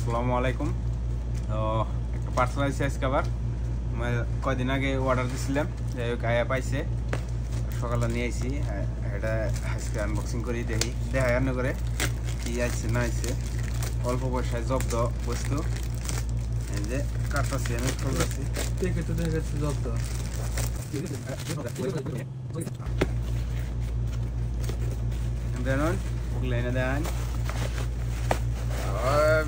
আসসালামু আলাইকুম। একটা পার্সোনাল সাইজ কভার কয়দিন আগে অর্ডার দিয়েছিলাম, যাই হোক আয়া পাইছে, সকালে নিয়ে আইছি। এটা আজকে আনবক্সিং করি, দেখি দেখা রান্না করে কি আসছে না আসছে। অল্প পয়সায় জব্দ বস্তু, এই যে কাটতেছি আমি, খুলতেছি জব্দ দেন ওগুলো এনে দেন।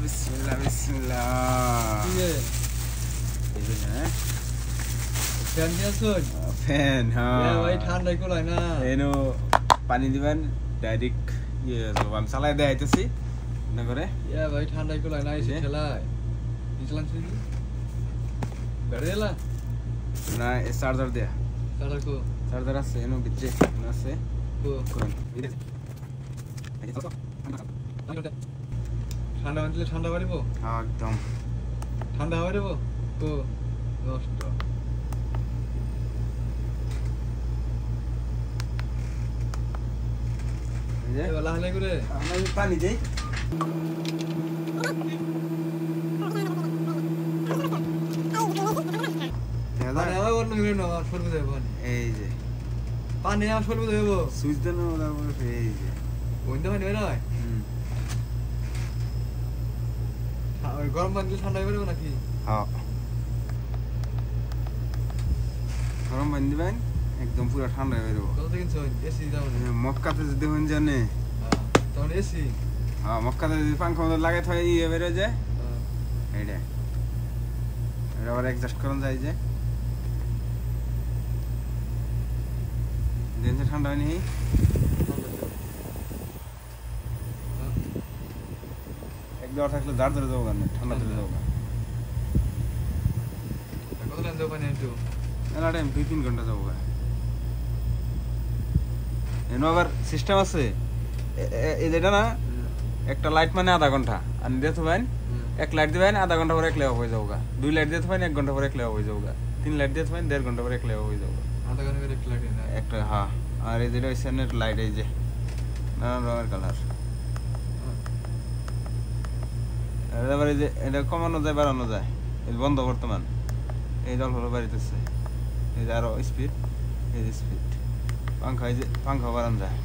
বিসমিল্লাহ বিসমিল্লাহ। ফ্যান, হ্যাঁ ভাই ঠান্ডায় কোলায় না, এনো পানি দিবেন ডাইরেক্ট। আমি চালাই দেখাইতেছি না করে। ভাই ঠান্ডায় কোলায় না, এসে ঠেলায় নিচলাম গাড়ি এলা না, চার্জার দেয়া, চার্জার আছে এনো ভিতরে আছে। ঠান্ডা বাঁধলে ঠান্ডা বাড়িব, একদম ঠান্ডা হাওয়া দেবো তো নষ্ট। লাহালে করে আমি পানি দেই। এই যে পানি আমার সরবো দেবো, সুইচ দেন, এই যে বন্ধু পানি বের হয়। গরম পানি দিলে ঠান্ডা বেরোবো নাকি? হ্যাঁ, গরম পানি দিবেন, একদম পুরো ঠান্ডা বেরোবো। কত কিনছো এসি? মক্কাতে যদি হন জানে তখন এসি, হ্যাঁ মক্কাতে যদি পাঙ্খা মতো লাগাই থাকে ইয়ে বেরো যায়, এইটা এটা আবার অ্যাডজাস্ট করা যায়। যে দিনটা ঠান্ডা হয়নি, এক দেওয়া থাকলে দাঁড় ধরে যাবো, গান ঠান্ডা ধরে যাবো। কত টাইম দেবো পানি একটু? মেলা টাইম 2-3 ঘন্টা যাবো। এনো আবার সিস্টেম আছে, এটা না একটা লাইট মানে আধা ঘন্টা আর দিয়ে থাকবেন, এক লাইট দিবেন আধা ঘন্টা পরে এক লেওয়া হয়ে যাবো, 2 লাইট দিয়ে থাকবেন 1 ঘন্টা পরে এক লেওয়া হয়ে যাবো, 3 লাইট দিয়ে থাকবেন 1.5 ঘন্টা পরে এক লেওয়া হয়ে যাবো। আধা ঘন্টা করে একটা লাগে না একটা, হ্যাঁ। আর এই যেটা হচ্ছে লাইট, এই যে নানান রঙের কালার। এবার এই যে এটা কমানো যায় বাড়ানো যায়, এই বন্ধ বর্তমান এই জল হলো বাড়িতেছে, এই যে আরো স্পিড, এই যে স্পিড পাঙ্খা, এই যে পাঙ্খা বাড়ানো যায়।